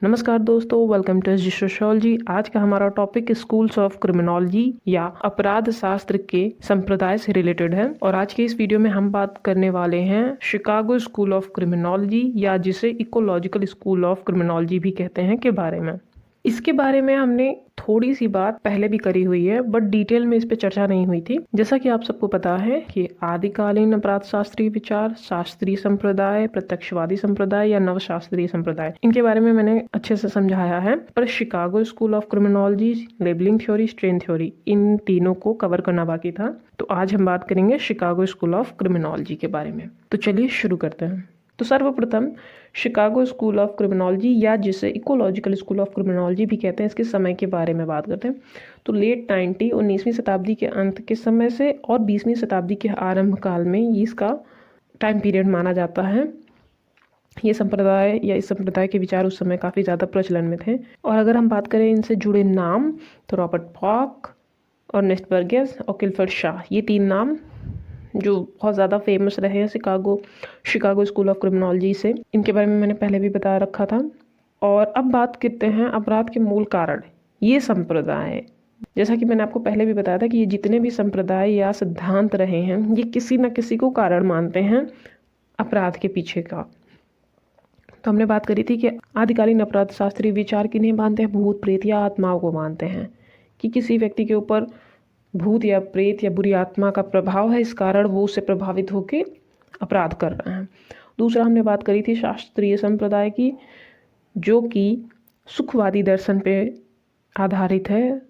नमस्कार दोस्तों, welcome to SG sociology. आज का हमारा टॉपिक स्कूल्स ऑफ क्रिमिनोलॉजी या अपराध शास्त्र के संप्रदाय से रिलेटेड है। और आज के इस वीडियो में हम बात करने वाले हैं शिकागो स्कूल ऑफ क्रिमिनोलॉजी या जिसे इकोलॉजिकल स्कूल ऑफ क्रिमिनोलॉजी भी कहते हैं के बारे में। इसके बारे में हमने थोड़ी सी बात पहले भी करी हुई है, बट डिटेल में इस पे चर्चा नहीं हुई थी। जैसा कि आप सबको पता है कि आदिकालीन अपराध शास्त्रीय विचार, शास्त्रीय संप्रदाय, प्रत्यक्षवादी संप्रदाय या नवशास्त्रीय संप्रदाय, इनके बारे में मैंने अच्छे से समझाया है। पर Chicago school of criminology, labelling theory, strain theory, इन तीनों को कवर करना बाकी था। तो आज हम बात करेंगे शिकागो स्कूल ऑफ क्रिमिनोलॉजी के बारे में। तो चलिए शुरू करते हैं। तो सर्वप्रथम शिकागो स्कूल ऑफ क्रिमिनोलॉजी या जिसे इकोलॉजिकल स्कूल ऑफ क्रिमिनोलॉजी भी कहते हैं, इसके समय के बारे में बात करते हैं। तो लेट 19वीं शताब्दी के अंत के समय से और 20वीं शताब्दी के आरंभ काल में इसका टाइम पीरियड माना जाता है। ये संप्रदाय या इस संप्रदाय के विचार उस समय काफ़ी ज़्यादा प्रचलन में थे। और अगर हम बात करें इनसे जुड़े नाम, तो रॉबर्ट पॉक, अर्नेस्ट बर्गेस और किलफर्ड शाह, ये तीन नाम जो बहुत ज़्यादा फेमस रहे हैं शिकागो स्कूल ऑफ क्रिमिनोलॉजी से, इनके बारे में मैंने पहले भी बता रखा था। और अब बात करते हैं अपराध के मूल कारण। ये संप्रदाय, जैसा कि मैंने आपको पहले भी बताया था कि ये जितने भी संप्रदाय या सिद्धांत रहे हैं, ये किसी न किसी को कारण मानते हैं अपराध के पीछे का। तो हमने बात करी थी कि आदिकालीन अपराध शास्त्रीय विचार किन्हें मानते हैं? भूत, प्रेत या आत्माओं को मानते हैं कि किसी व्यक्ति के ऊपर भूत या प्रेत या बुरी आत्मा का प्रभाव है, इस कारण वो उससे प्रभावित होकर अपराध कर रहे हैं। दूसरा हमने बात करी थी शास्त्रीय संप्रदाय की, जो कि सुखवादी दर्शन पे आधारित है।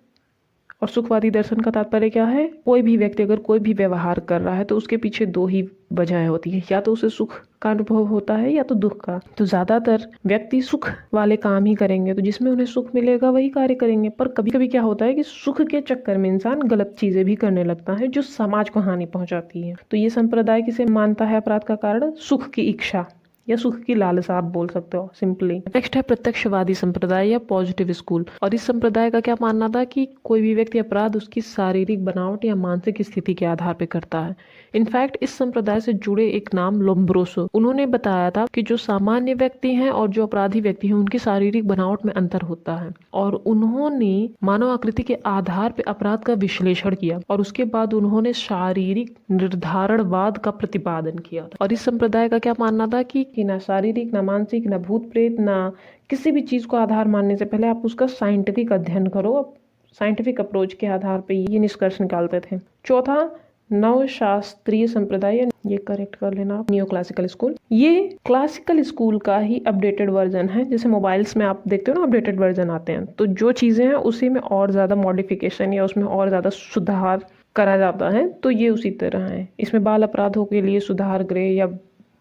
और सुखवादी दर्शन का तात्पर्य क्या है? कोई भी व्यक्ति अगर कोई भी व्यवहार कर रहा है तो उसके पीछे दो ही वजह होती है, या तो उसे सुख का अनुभव होता है या तो दुख का। तो ज्यादातर व्यक्ति सुख वाले काम ही करेंगे, तो जिसमें उन्हें सुख मिलेगा वही कार्य करेंगे। पर कभी कभी क्या होता है कि सुख के चक्कर में इंसान गलत चीजें भी करने लगता है जो समाज को हानि पहुंचाती है। तो ये संप्रदाय किसे मानता है अपराध का कारण? सुख की इच्छा या सुख की लालसा आप बोल सकते हो सिंपली। नेक्स्ट है प्रत्यक्षवादी संप्रदाय या पॉजिटिव स्कूल। और इस संप्रदाय का क्या मानना था कि कोई भी व्यक्ति अपराध उसकी शारीरिक बनावट या मानसिक स्थिति के आधार पर करता है। इनफैक्ट इस संप्रदाय से जुड़े एक नाम लोम्ब्रोसो, उन्होंने बताया था कि जो सामान्य व्यक्ति हैं और जो अपराधी व्यक्ति हैं उनकी शारीरिक बनावट में अंतर होता है। और उन्होंने मानव आकृति के आधार पर अपराध का विश्लेषण किया और उसके बाद उन्होंने शारीरिक निर्धारणवाद का प्रतिपादन किया था। और इस संप्रदाय का क्या मानना था कि ना शारीरिक, ना मानसिक, ना भूत प्रेत, ना किसी भी चीज को आधार मानने से पहले आप उसका साइंटिफिक अध्ययन करो। साइंटिफिक अप्रोच के आधार पे ये निष्कर्ष निकालते थे। चौथा नवशास्त्रीय संप्रदाय, ये करेक्ट कर लेना, न्यू क्लासिकल स्कूल। ये क्लासिकल स्कूल का ही अपडेटेड वर्जन है। जैसे मोबाइल्स में आप देखते हो ना अपडेटेड वर्जन आते हैं, तो जो चीजें हैं उसी में और ज्यादा मॉडिफिकेशन या उसमें और ज्यादा सुधार करा जाता है। तो ये उसी तरह है। इसमें बाल अपराधों के लिए सुधार गृह या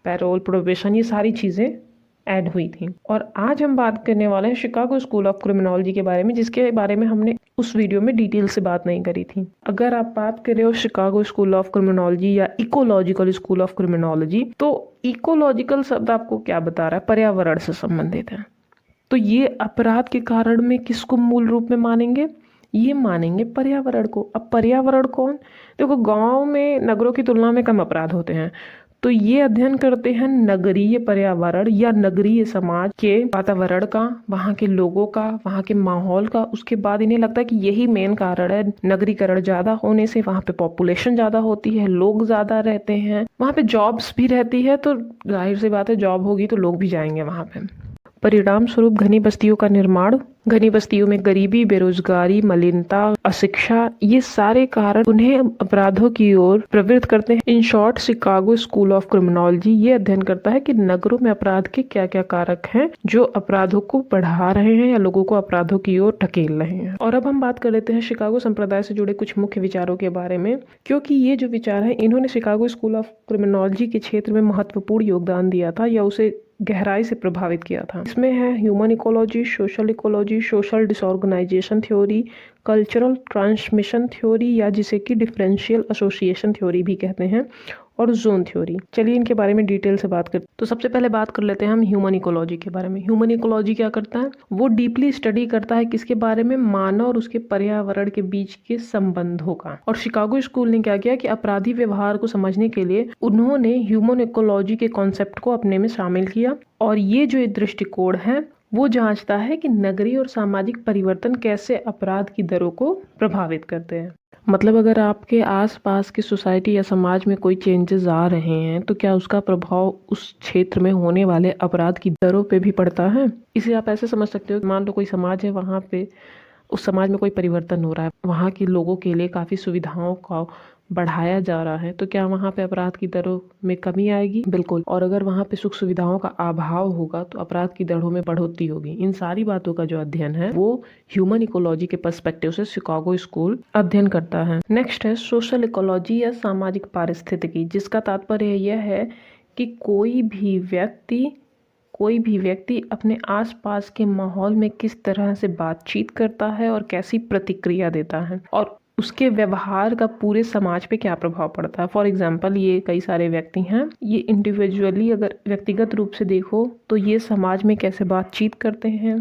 पैरोल, प्रोबेशन, ये सारी चीजें ऐड हुई थी। और आज हम बात करने वाले हैं शिकागो स्कूल ऑफ क्रिमिनोलॉजी के बारे में, जिसके बारे में हमने उस वीडियो में डिटेल से बात नहीं करी थी। अगर आप बात कर रहे हो शिकागो स्कूल ऑफ क्रिमिनोलॉजी या इकोलॉजिकल स्कूल ऑफ क्रिमिनोलॉजी, तो इकोलॉजिकल शब्द आपको क्या बता रहा है? पर्यावरण से संबंधित है। तो ये अपराध के कारण में किसको मूल रूप में मानेंगे? ये मानेंगे पर्यावरण को। अब पर्यावरण कौन? देखो, गाँव में नगरों की तुलना में कम अपराध होते हैं, तो ये अध्ययन करते हैं नगरीय पर्यावरण या नगरीय समाज के वातावरण का, वहाँ के लोगों का, वहाँ के माहौल का। उसके बाद इन्हें लगता है कि यही मेन कारण है। नगरीकरण ज्यादा होने से वहाँ पे पॉपुलेशन ज्यादा होती है, लोग ज्यादा रहते हैं, वहाँ पे जॉब्स भी रहती है, तो जाहिर सी बात है जॉब होगी तो लोग भी जाएंगे वहाँ पे। परिणाम स्वरूप घनी बस्तियों का निर्माण, घनी बस्तियों में गरीबी, बेरोजगारी, मलिनता, अशिक्षा, ये सारे कारण उन्हें अपराधों की ओर प्रवृत्त करते हैं। In short, Chicago school of criminology ये अध्ययन करता है कि नगरों में अपराध के क्या क्या कारक हैं जो अपराधों को बढ़ा रहे हैं या लोगों को अपराधों की ओर ढकेल रहे हैं। और अब हम बात कर लेते हैं शिकागो संप्रदाय से जुड़े कुछ मुख्य विचारों के बारे में, क्योंकि ये जो विचार है इन्होंने शिकागो स्कूल ऑफ क्रिमिनोलॉजी के क्षेत्र में महत्वपूर्ण योगदान दिया था या उसे गहराई से प्रभावित किया था। इसमें है human ecology, social disorganisation theory, cultural transmission theory या जिसे कि डिफरेंशियल एसोसिएशन थ्योरी भी कहते हैं, और जोन थ्योरी। चलिए इनके बारे में डिटेल से बात करते हैं। तो सबसे पहले बात कर लेते हैं हम ह्यूमन इकोलॉजी के बारे में। ह्यूमन इकोलॉजी क्या करता है? वो डीपली स्टडी करता है किसके बारे में? मानव और उसके पर्यावरण के बीच के संबंधों का। और शिकागो स्कूल ने क्या किया कि अपराधी व्यवहार को समझने के लिए उन्होंने ह्यूमन इकोलॉजी के कॉन्सेप्ट को अपने में शामिल किया। और ये जो दृष्टिकोण है वो जांचता है कि नगरीय और सामाजिक परिवर्तन कैसे अपराध की दरों को प्रभावित करते हैं। मतलब अगर आपके आसपास की सोसाइटी या समाज में कोई चेंजेस आ रहे हैं तो क्या उसका प्रभाव उस क्षेत्र में होने वाले अपराध की दरों पे भी पड़ता है। इसे आप ऐसे समझ सकते हो, मान लो कोई समाज है, वहाँ पे उस समाज में कोई परिवर्तन हो रहा है, वहाँ के लोगों के लिए काफ़ी सुविधाओं का बढ़ाया जा रहा है, तो क्या वहाँ पे अपराध की दरों में कमी आएगी? बिल्कुल। और अगर वहाँ पे सुख सुविधाओं का अभाव होगा तो अपराध की दरों में बढ़ोतरी होगी। इन सारी बातों का जो अध्ययन है वो ह्यूमन इकोलॉजी के पर्सपेक्टिव से शिकागो स्कूल अध्ययन करता है। नेक्स्ट है सोशल इकोलॉजी या सामाजिक पारिस्थितिकी, जिसका तात्पर्य यह है कि कोई भी व्यक्ति अपने आसपास के माहौल में किस तरह से बातचीत करता है और कैसी प्रतिक्रिया देता है और उसके व्यवहार का पूरे समाज पे क्या प्रभाव पड़ता है। फॉर एग्जाम्पल, ये कई सारे व्यक्ति हैं, ये इंडिविजुअली अगर व्यक्तिगत रूप से देखो तो ये समाज में कैसे बातचीत करते हैं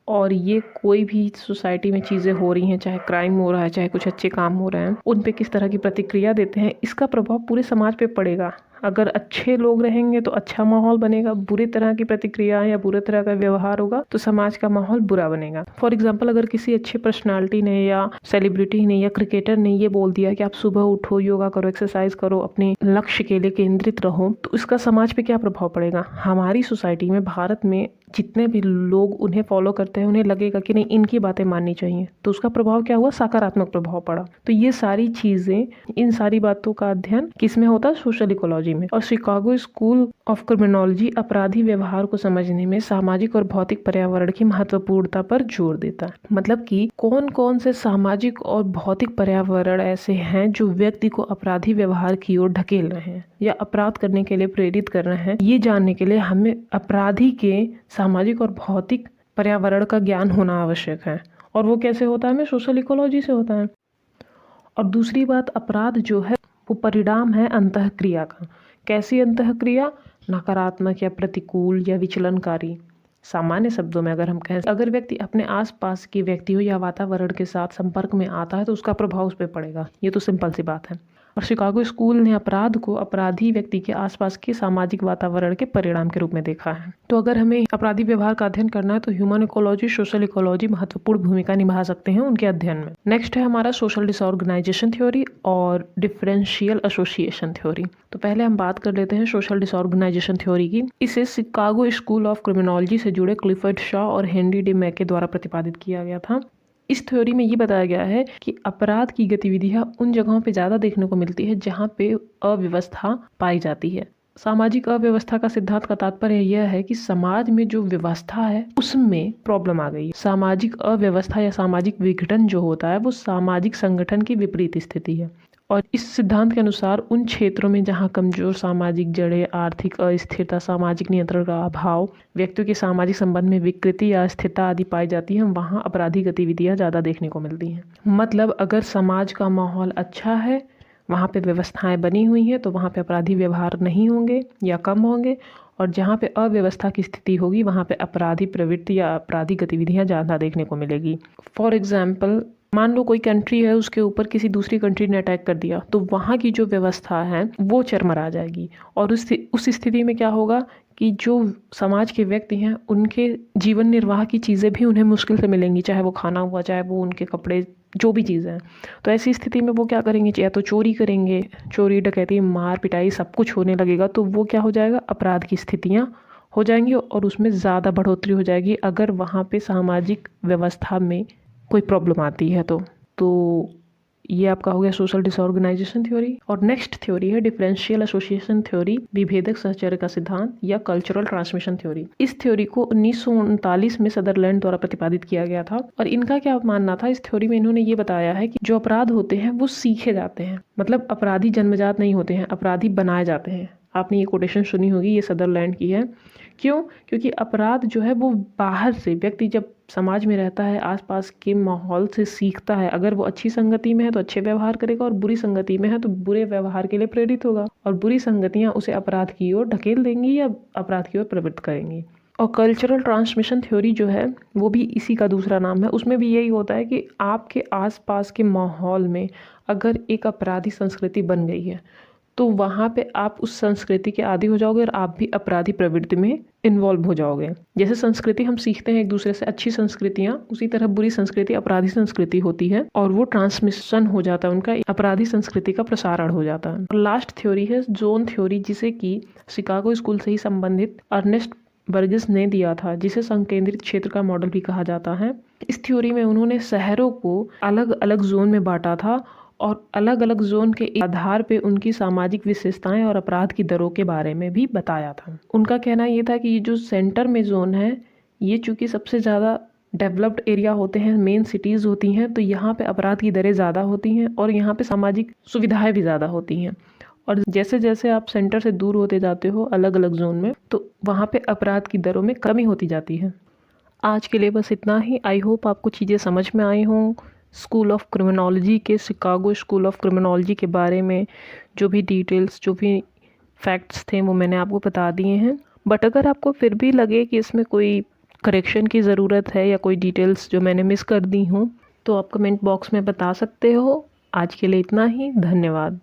और ये कोई भी सोसाइटी में चीज़ें हो रही हैं, चाहे क्राइम हो रहा है, चाहे कुछ अच्छे काम हो रहे हैं, उन पे किस तरह की प्रतिक्रिया देते हैं, इसका प्रभाव पूरे समाज पे पड़ेगा। अगर अच्छे लोग रहेंगे तो अच्छा माहौल बनेगा, बुरे तरह की प्रतिक्रिया या बुरे तरह का व्यवहार होगा तो समाज का माहौल बुरा बनेगा। फॉर एग्जाम्पल, अगर किसी अच्छे पर्सनालिटी ने या सेलिब्रिटी ने या क्रिकेटर ने ये बोल दिया कि आप सुबह उठो, योगा करो, एक्सरसाइज करो, अपने लक्ष्य के लिए केंद्रित रहो, तो इसका समाज पे क्या प्रभाव पड़ेगा। हमारी सोसाइटी में, भारत में जितने भी लोग उन्हें फॉलो करते हैं, उन्हें लगेगा कि नहीं, इनकी बातें माननी चाहिए, तो उसका प्रभाव क्या हुआ, सकारात्मक प्रभाव पड़ा। तो ये सारी चीजें, इन सारी बातों का अध्ययन किसमें होता है, सोशल इकोलॉजी में। और शिकागो स्कूल ऑफ क्रिमिनोलॉजी अपराधी व्यवहार को समझने में सामाजिक और भौतिक पर्यावरण की महत्वपूर्णता पर जोर देता है। मतलब कि कौन कौन से सामाजिक और भौतिक पर्यावरण ऐसे हैं जो व्यक्ति को अपराधी व्यवहार की ओर ढकेल रहे हैं या अपराध करने के लिए प्रेरित कर रहे हैं। ये जानने के लिए हमें अपराधी के सामाजिक और भौतिक पर्यावरण का ज्ञान होना आवश्यक है। और वो कैसे होता है, हमें सोशल इकोलॉजी से होता है। और दूसरी बात, अपराध जो है वो परिणाम है अंतःक्रिया का। कैसी अंतःक्रिया, नकारात्मक या प्रतिकूल या विचलनकारी। सामान्य शब्दों में अगर हम कहें, अगर व्यक्ति अपने आसपास के व्यक्तियों या वातावरण के साथ संपर्क में आता है तो उसका प्रभाव उस पर पड़ेगा। ये तो सिंपल सी बात है। और शिकागो स्कूल ने अपराध को अपराधी व्यक्ति के आसपास के सामाजिक वातावरण के परिणाम के रूप में देखा है। तो अगर हमें अपराधी व्यवहार का अध्ययन करना है तो ह्यूमन इकोलॉजी, सोशल इकोलॉजी महत्वपूर्ण भूमिका निभा सकते हैं उनके अध्ययन में। नेक्स्ट है हमारा सोशल डिसऑर्गेनाइजेशन थ्योरी और डिफरेंशियल एसोसिएशन थ्योरी। तो पहले हम बात कर लेते हैं सोशल डिसऑर्गेनाइजेशन थ्योरी की। इसे शिकागो स्कूल ऑफ क्रिमिनोलॉजी से जुड़े क्लिफर्ड शॉ और हेनरी डी मैके द्वारा प्रतिपादित किया गया था। इस थ्योरी में ये बताया गया है कि अपराध की गतिविधियां उन जगहों पे ज़्यादा देखने को मिलती है जहाँ पे अव्यवस्था पाई जाती है। सामाजिक अव्यवस्था का सिद्धांत का तात्पर्य यह है कि समाज में जो व्यवस्था है उसमें प्रॉब्लम आ गई है। सामाजिक अव्यवस्था या सामाजिक विघटन जो होता है वो सामाजिक संगठन की विपरीत स्थिति है। और इस सिद्धांत के अनुसार उन क्षेत्रों में जहां कमजोर सामाजिक जड़ें, आर्थिक अस्थिरता, सामाजिक नियंत्रण का अभाव, व्यक्तियों के सामाजिक संबंध में विकृति या अस्थिरता आदि पाई जाती है, वहां अपराधी गतिविधियां ज़्यादा देखने को मिलती हैं। मतलब अगर समाज का माहौल अच्छा है, वहाँ पे व्यवस्थाएं बनी हुई हैं, तो वहाँ पे अपराधी व्यवहार नहीं होंगे या कम होंगे। और जहाँ पे अव्यवस्था की स्थिति होगी वहाँ पे अपराधी प्रवृत्ति या अपराधी गतिविधियाँ ज़्यादा देखने को मिलेगी। फॉर एग्जाम्पल, मान लो कोई कंट्री है, उसके ऊपर किसी दूसरी कंट्री ने अटैक कर दिया तो वहाँ की जो व्यवस्था है वो चरमरा जाएगी। और उस स्थिति में क्या होगा कि जो समाज के व्यक्ति हैं उनके जीवन निर्वाह की चीज़ें भी उन्हें मुश्किल से मिलेंगी, चाहे वो खाना हुआ, चाहे वो उनके कपड़े, जो भी चीज़ें हैं। तो ऐसी स्थिति में वो क्या करेंगे, या तो चोरी करेंगे, चोरी डकैती, मार पिटाई सब कुछ होने लगेगा। तो वो क्या हो जाएगा, अपराध की स्थितियाँ हो जाएंगी और उसमें ज़्यादा बढ़ोतरी हो जाएगी अगर वहाँ पे सामाजिक व्यवस्था में कोई प्रॉब्लम आती है। तो ये आपका हो गया सोशल डिसऑर्गेनाइजेशन थ्योरी। और नेक्स्ट थ्योरी है डिफरेंशियल एसोसिएशन थ्योरी, विभेदक सहचर्य का सिद्धांत या कल्चरल ट्रांसमिशन थ्योरी। इस थ्योरी को 1939 में सदरलैंड द्वारा प्रतिपादित किया गया था। और इनका क्या मानना था, इस थ्योरी में इन्होंने ये बताया है कि जो अपराध होते हैं वो सीखे जाते हैं। मतलब अपराधी जन्मजात नहीं होते हैं, अपराधी बनाए जाते हैं। आपने ये कोटेशन सुनी होगी, ये सदरलैंड की है। क्यों? क्योंकि अपराध जो है वो बाहर से, व्यक्ति जब समाज में रहता है, आसपास के माहौल से सीखता है। अगर वो अच्छी संगति में है तो अच्छे व्यवहार करेगा और बुरी संगति में है तो बुरे व्यवहार के लिए प्रेरित होगा। और बुरी संगतियां उसे अपराध की ओर ढकेल देंगी या अपराध की ओर प्रवृत्त करेंगी। और कल्चरल ट्रांसमिशन थ्योरी जो है वो भी इसी का दूसरा नाम है। उसमें भी यही होता है कि आपके आसपास के माहौल में अगर एक अपराधी संस्कृति बन गई है तो वहाँ पे आप उस संस्कृति के आदी हो जाओगे और आप भी अपराधी प्रवृत्ति में इन्वॉल्व हो जाओगे। जैसे संस्कृति हम सीखते हैं एक दूसरे से, अच्छी संस्कृतियाँ, उसी तरह बुरी संस्कृति अपराधी संस्कृति होती है और वो ट्रांसमिशन हो जाता है, उनका अपराधी संस्कृति का प्रसारण हो जाता है। लास्ट थ्योरी है जोन थ्योरी, जिसे कि शिकागो स्कूल से ही संबंधित अर्नेस्ट बर्गेस ने दिया था, जिसे संकेंद्रित क्षेत्र का मॉडल भी कहा जाता है। इस थ्योरी में उन्होंने शहरों को अलग अलग जोन में बांटा था और अलग अलग जोन के आधार पे उनकी सामाजिक विशेषताएं और अपराध की दरों के बारे में भी बताया था। उनका कहना ये था कि ये जो सेंटर में जोन है, ये चूंकि सबसे ज़्यादा डेवलप्ड एरिया होते हैं, मेन सिटीज़ होती हैं, तो यहाँ पे अपराध की दरें ज़्यादा होती हैं और यहाँ पे सामाजिक सुविधाएं भी ज़्यादा होती हैं। और जैसे जैसे आप सेंटर से दूर होते जाते हो अलग अलग जोन में, तो वहाँ पे अपराध की दरों में कमी होती जाती है। आज के लिए बस इतना ही। आई होप आपको चीज़ें समझ में आई हों। स्कूल ऑफ क्रिमिनोलॉजी के, शिकागो स्कूल ऑफ क्रिमिनोलॉजी के बारे में जो भी डिटेल्स, जो भी फैक्ट्स थे वो मैंने आपको बता दिए हैं। बट अगर आपको फिर भी लगे कि इसमें कोई करेक्शन की ज़रूरत है या कोई डिटेल्स जो मैंने मिस कर दी हूँ, तो आप कमेंट बॉक्स में बता सकते हो। आज के लिए इतना ही। धन्यवाद।